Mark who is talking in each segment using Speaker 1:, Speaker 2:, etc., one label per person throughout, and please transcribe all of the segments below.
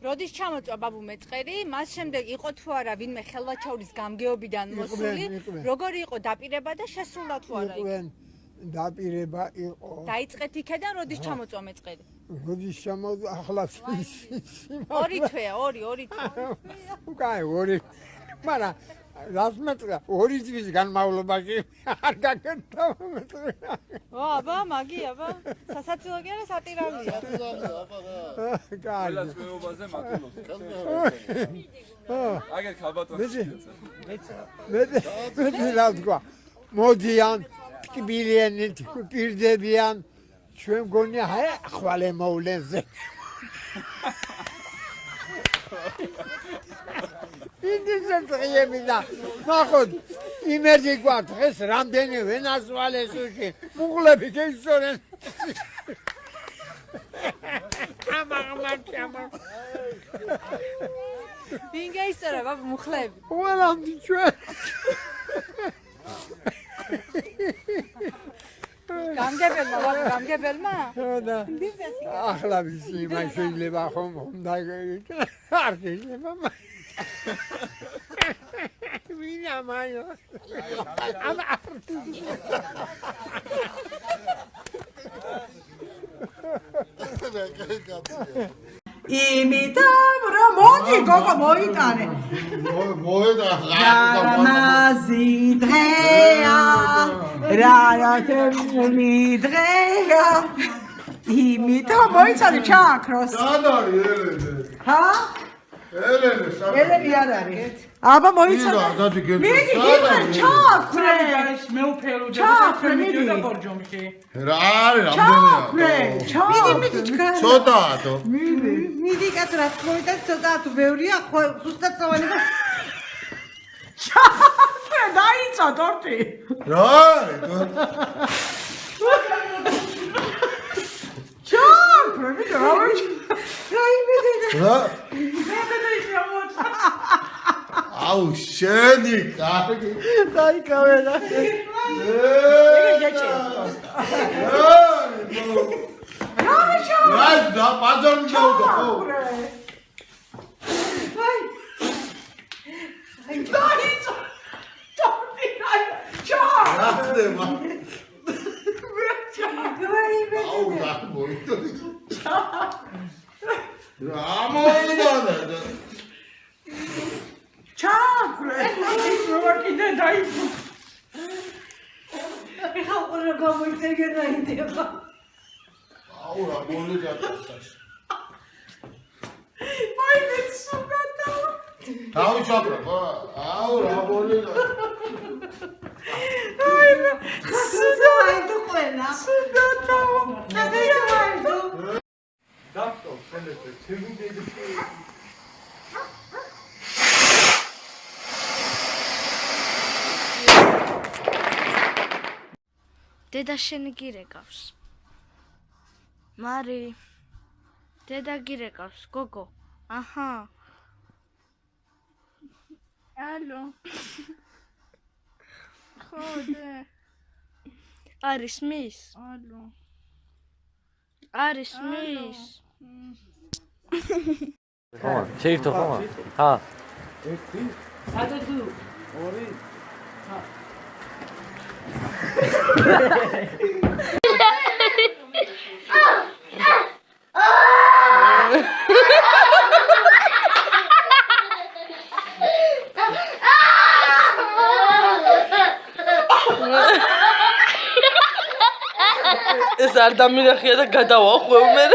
Speaker 1: როდის ჩამოწვა ბაბუ მეწყერი, მას შემდეგ იყო თუ არა ვინმე ხელვაჩაურის გამგეობიდან მოსული, როგორი იყო დაპირება და შესრულდა თუ არა იქ?
Speaker 2: დაპირება იყო.
Speaker 1: დაიწყეთ იქიდან როდის ჩამოწვა მეწყერი?
Speaker 2: როდის ჩამოწვა ახლა
Speaker 1: ორი თვეა, ორი თვე.
Speaker 2: უკაი ორი. მაგრამ რას მეწყდა? ორი წლის განმავლობაში არ გაკეთდა მეწყერი.
Speaker 1: ო, აბა, მაგი, აბა. სასაცილო კი არა, სატირავია.
Speaker 2: კაი.
Speaker 3: ლასვეობაზე მატულობს. აგერ ქალბატონი.
Speaker 2: მე რა თქვა? მოდიან, ტკბილიან, პირდებიან. ჩვენ გონია ხვალე მოვლენზე. ინდისენ წიები და ნახოთ იმერჯი გვაქვს დღეს რამდენი ვენასვალეს უში მუღლები გეისორენ
Speaker 1: ვინ გაისწორა ბაბუ მუხლები?
Speaker 2: ყველამდი ჩვენ
Speaker 1: გამგებელმა ბაბუ გამგებელმა?
Speaker 2: ახლა ვიცი მაგ შეიძლება ხომ უნდა არ შეიძლება ვინა მაიო ამა
Speaker 4: იმიტომ რომ მოდი გოგო მოიტანე მაზი დღეა რაათემული დღეა იმიტომ მოიცადე ჩააქროს ჰა ელენი არ არის აბა მოიცადე მიდი გიქრე ჩააქრე
Speaker 5: მეუფერო
Speaker 4: ჩააქრე მიდი
Speaker 5: და ბორჯომში
Speaker 6: რა არის რამდენია
Speaker 4: მიდი
Speaker 6: ცოტაა
Speaker 4: მიდი კაცო რა მოიტანე ცოტაა თუ ბევრია ზუსტად წავალი და ჩააქრე დაიცა თორტი
Speaker 6: რა
Speaker 4: ჩააქრე მიდი რა იმედი
Speaker 6: რა აუ შენი კარგი
Speaker 4: დაიკავე რა
Speaker 6: რა ბაძარი ჩაუდა ხო
Speaker 4: დაიცა თორტი ჩა
Speaker 6: რა ხდება აუ რა მოიტანე რა მოიტანე
Speaker 4: ჩააქრე
Speaker 5: როგორ კიდე დაიწყო
Speaker 4: ეხლა ყველა გამოიწეგენ აიდება
Speaker 6: აუ რა მოიტანე
Speaker 4: მაინც სუგატა
Speaker 6: თავი ჩაკრა ხო აუ რა მოიტანე
Speaker 4: აინა სუგატა ყველა სუგატა გადაიწყო
Speaker 3: დაფტო ხელეთე ჩემი
Speaker 7: დედა შენი გირეკავს მარი დედა გირეკავს გოგო აჰა ალო ხოდე არის მის ალო არის მის
Speaker 8: ხო შეიძლება ხო ჰა
Speaker 5: ერთი სადადუ ორი
Speaker 9: ეს არ დამირახია და გადავახვევ მე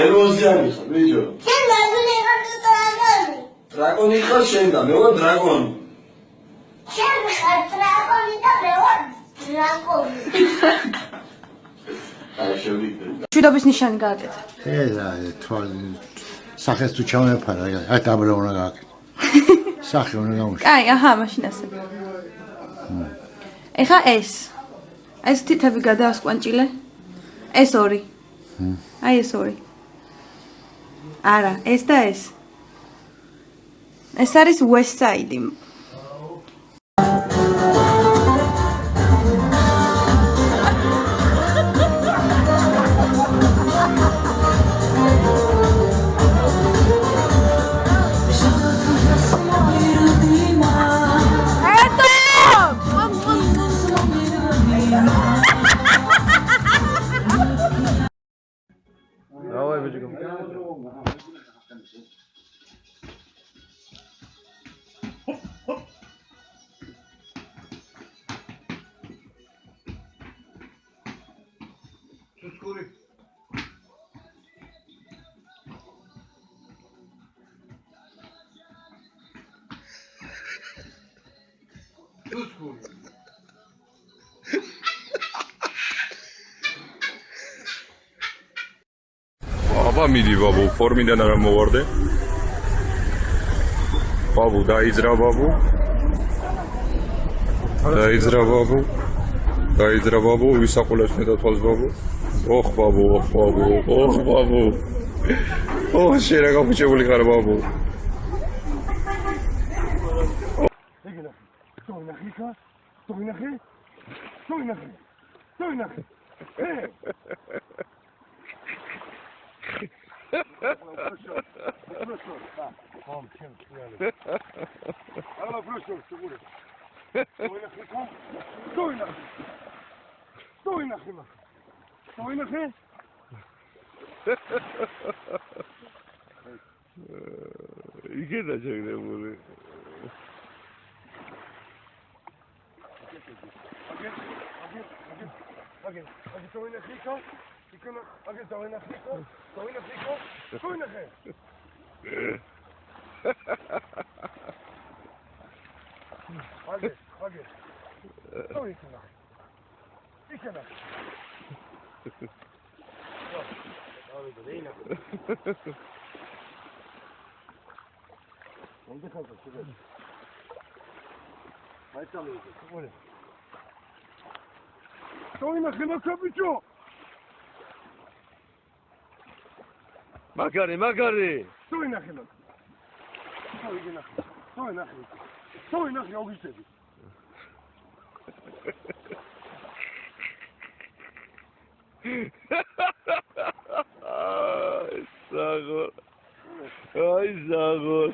Speaker 6: ეროზიანი ხარ ბიჭო დრაკონი ხარ შენ და მე ვარ დრაკონი
Speaker 10: შენ ხარ დრაკონი და მე ვარ დრაკონი
Speaker 6: აი შევიდე
Speaker 1: მშვიდობის ნიშანი გააკეთა.
Speaker 6: ეზა თვალ სახეს თუ ჩამეფარა აი დაბლა უნდა გააკეთო სახე უნდა გამუშვა
Speaker 1: კაი, აჰა, მაშინ ასე. ეხა ეს თითები გადაასკვანჭილე. ეს ორი. აი ეს ორი. არა, ეს და ეს. ეს არის West Side.
Speaker 3: Tutskuri. Tutskuri.
Speaker 11: აბა მიდი ბაბუ, ფორმიდან არა მოვარდე. ბაბუ დაიძრა ბაბუ. დაიძრა ბაბუ, ვისაყოლებს მეტათვალს ბაბუ. ოხ ბაბუ, ოხ ბაბუ, ოხ ბაბუ. ოხ შენ რა გაფუჭებული ხარ ბაბუ. იგი დაჭერებული. მაგარი მაგარი აი ზაგორ